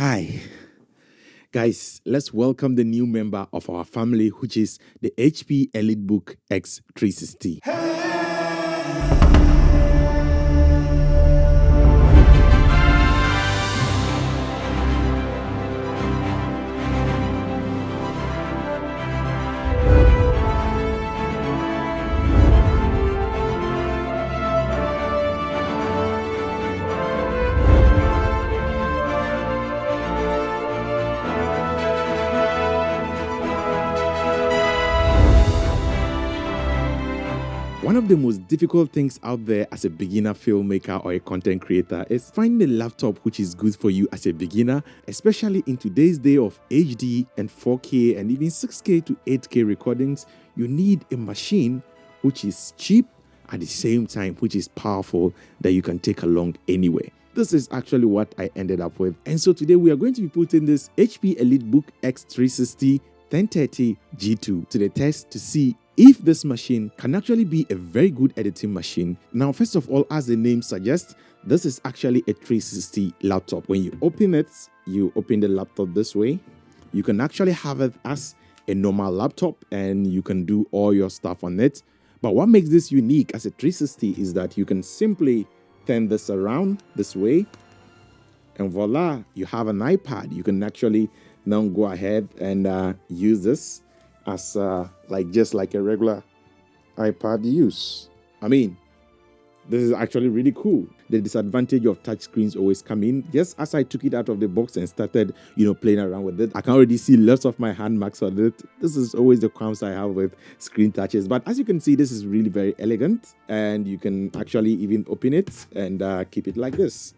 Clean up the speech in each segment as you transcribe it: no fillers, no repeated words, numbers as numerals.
Hi, guys. Let's welcome the new member of our family, which is the HP EliteBook X360. One of the most difficult things out there as a beginner filmmaker or a content creator is finding a laptop which is good for you as a beginner, especially in today's day of HD and 4K and even 6K to 8K recordings. You need a machine which is cheap at the same time which is powerful that you can take along anywhere. This is actually what I ended up with. And so today we are going to be putting this HP EliteBook X360 1030 G2 to the test to see if this machine can actually be a very good editing machine. Now, first of all, as the name suggests, this is actually a 360 laptop. When you open it, you open the laptop this way. You can actually have it as a normal laptop and you can do all your stuff on it. But what makes this unique as a 360 is that you can simply turn this around this way and voila, you have an iPad. You can actually now go ahead and use this as just like a regular iPad use. I mean, this is actually really cool. The disadvantage of touchscreens always come in. Just as I took it out of the box and started, playing around with it, I can already see lots of my hand marks on it. This is always the qualms I have with screen touches. But as you can see, this is really very elegant, and you can actually even open it and keep it like this.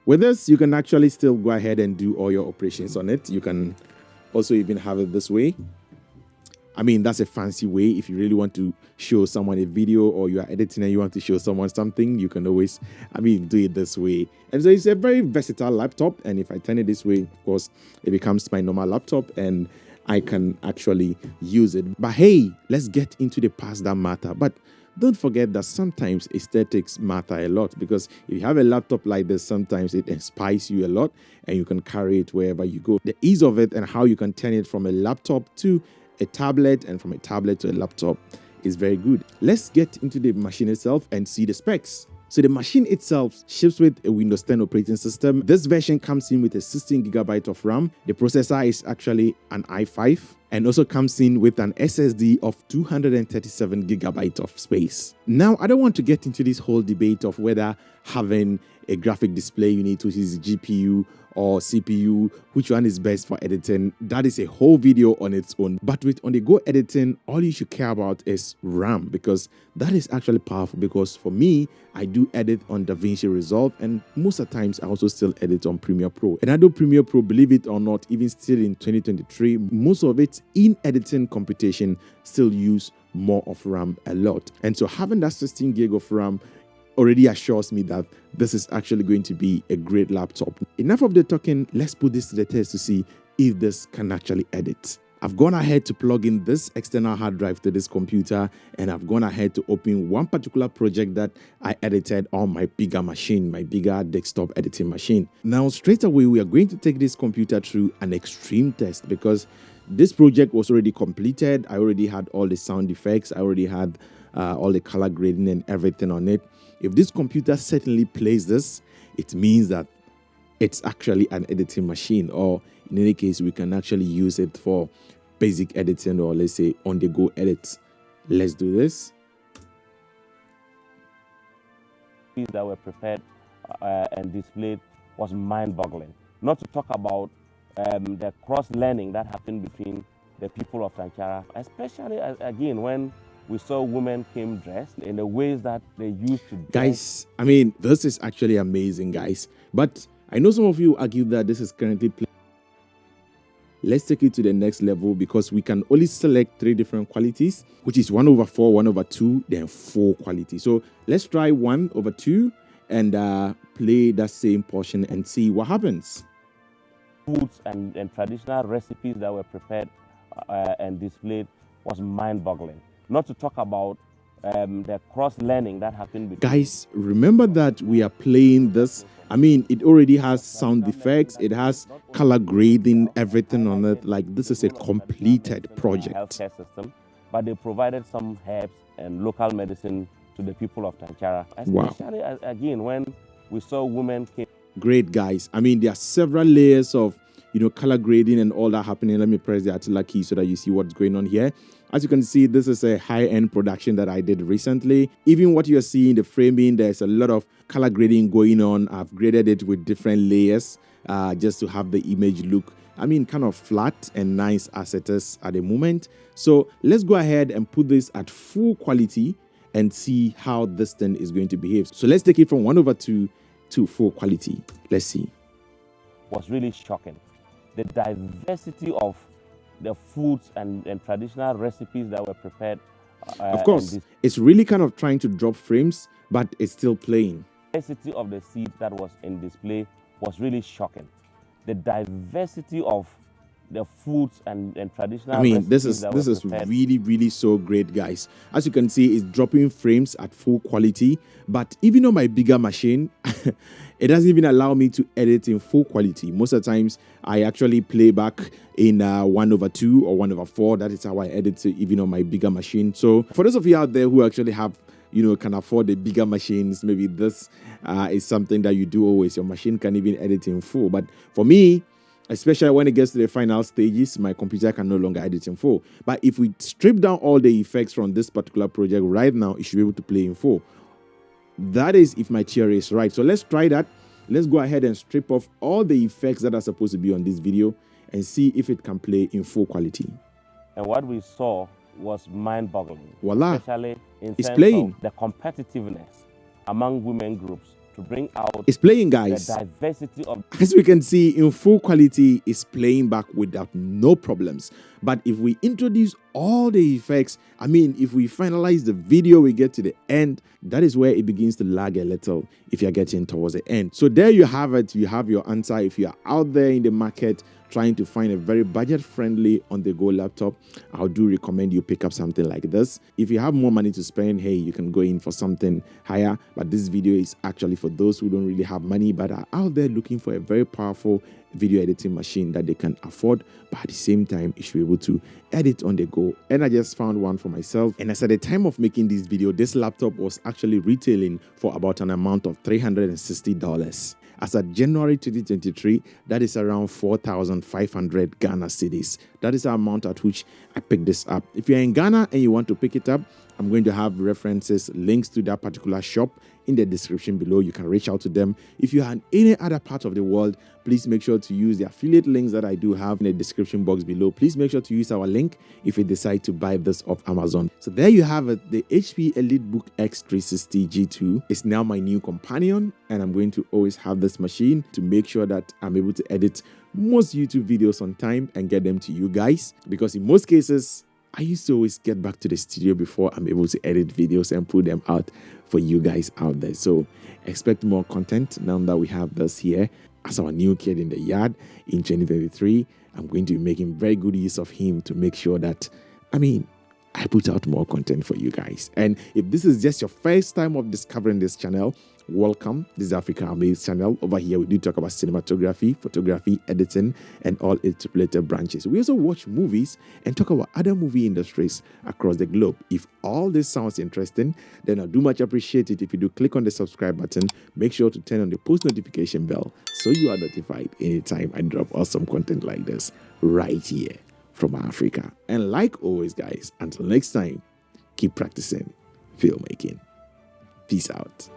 With this, you can actually still go ahead and do all your operations on it. You can also even have it this way. I mean, that's a fancy way. If you really want to show someone a video or you are editing and you want to show someone something, you can always, do it this way. And so it's a very versatile laptop. And if I turn it this way, of course, it becomes my normal laptop and I can actually use it. But hey, let's get into the parts that matter. But don't forget that sometimes aesthetics matter a lot, because if you have a laptop like this, sometimes it inspires you a lot and you can carry it wherever you go. The ease of it and how you can turn it from a laptop to a tablet and from a tablet to a laptop is very good. Let's get into the machine itself and see the specs. So the machine itself ships with a Windows 10 operating system. This version comes in with a 16GB of RAM. The processor is actually an i5 and also comes in with an SSD of 237GB of space. Now, I don't want to get into this whole debate of whether having a graphic display unit, which is GPU or CPU, which one is best for editing. That is a whole video on its own. But with on-the-go editing, all you should care about is RAM, because that is actually powerful. Because for me, I do edit on DaVinci Resolve, and most of the times I also still edit on Premiere Pro. And Adobe Premiere Pro, believe it or not, even still in 2023, most of it in editing computation still use more of RAM a lot. And so having that 16 gig of RAM already assures me that this is actually going to be a great laptop. Enough of the talking, let's put this to the test to see if this can actually edit. I've gone ahead to plug in this external hard drive to this computer, and I've gone ahead to open one particular project that I edited on my bigger machine, my bigger desktop editing machine. Now, straight away, we are going to take this computer through an extreme test, because this project was already completed. I already had all the sound effects. I already had all the color grading and everything on it. If this computer certainly plays this, it means that it's actually an editing machine, or in any case, we can actually use it for basic editing, or let's say on-the-go edits. Let's do this. That were prepared and displayed was mind-boggling. Not to talk about the cross-learning that happened between the people of Tanchara, especially again when we saw women came dressed in the ways that they used to dress. Guys, this is actually amazing, guys. But I know some of you argue that this is currently playing. Let's take it to the next level, because we can only select 3 different qualities, which is 1/4, 1/2, then 4 quality. So let's try 1/2 and play that same portion and see what happens. Foods and traditional recipes that were prepared and displayed was mind-boggling. Not to talk about the cross-learning that happened between. Guys, remember that we are playing this I mean, it already has sound effects, it has color grading, everything on it. Like, this is a completed project. Healthcare system, but they provided some herbs and local medicine to the people of Tanchara. Especially, again, when we saw women came. Great, guys. I mean, there are several layers of, color grading and all that happening. Let me press the Attila key so that you see what's going on here. As you can see, this is a high-end production that I did recently. Even what you're seeing, the framing, there's a lot of color grading going on. I've graded it with different layers just to have the image look, kind of flat and nice as it is at the moment. So let's go ahead and put this at full quality and see how this thing is going to behave. So let's take it from 1/2 to full quality. Let's see. Was really shocking. The diversity of the foods and traditional recipes that were prepared. Of course, it's really kind of trying to drop frames, but it's still playing. The diversity of the seeds that was in display was really shocking. The diversity of the foods and traditional this is really so great, guys. As you can see, it's dropping frames at full quality, but even on my bigger machine it doesn't even allow me to edit in full quality. Most of the times I actually play back in 1/2 or 1/4. That is how I edit it, even on my bigger machine. So for those of you out there who actually have can afford the bigger machines, maybe this is something that you do always. Your machine can even edit in full, but for me, especially when it gets to the final stages, my computer can no longer edit in full. But if we strip down all the effects from this particular project right now, it should be able to play in full. That is if my theory is right. So let's try that. Let's go ahead and strip off all the effects that are supposed to be on this video and see if it can play in full quality. And what we saw was mind-boggling. Voila. Especially in it's terms playing. of the competitiveness among women groups. To bring out it's playing, guys. The diversity of, as we can see, in full quality, it's playing back without no problems. But if we introduce all the effects, if we finalize the video, we get to the end, that is where it begins to lag a little if you're getting towards the end. So there you have it. You have your answer. If you're out there in the market trying to find a very budget-friendly on-the-go laptop, I do recommend you pick up something like this. If you have more money to spend, hey, you can go in for something higher. But this video is actually for those who don't really have money but are out there looking for a very powerful video editing machine that they can afford, but at the same time, you should be able to edit on the go. And I just found one for myself. And as at the time of making this video, this laptop was actually retailing for about an amount of $360. As of January 2023, that is around 4,500 Ghana cedis. That is the amount at which I picked this up. If you're in Ghana and you want to pick it up, I'm going to have references, links to that particular shop in the description below. You can reach out to them. If you are in any other part of the world, please make sure to use the affiliate links that I do have in the description box below. Please make sure to use our link if you decide to buy this off Amazon. So there you have it. The HP EliteBook X360 G2 is now my new companion, and I'm going to always have this machine to make sure that I'm able to edit most YouTube videos on time and get them to you guys, because in most cases, I used to always get back to the studio before I'm able to edit videos and put them out for you guys out there. So expect more content now that we have this here as our new kid in the yard in 2023. I'm going to be making very good use of him to make sure that, I put out more content for you guys. And if this is just your first time of discovering this channel, welcome. This is Africa Amaze channel. Over here, we do talk about cinematography, photography, editing, and all its related branches. We also watch movies and talk about other movie industries across the globe. If all this sounds interesting, then I do much appreciate it if you do click on the subscribe button. Make sure to turn on the post notification bell so you are notified anytime I drop awesome content like this right here from Africa. And like always, guys, until next time, keep practicing filmmaking. Peace out.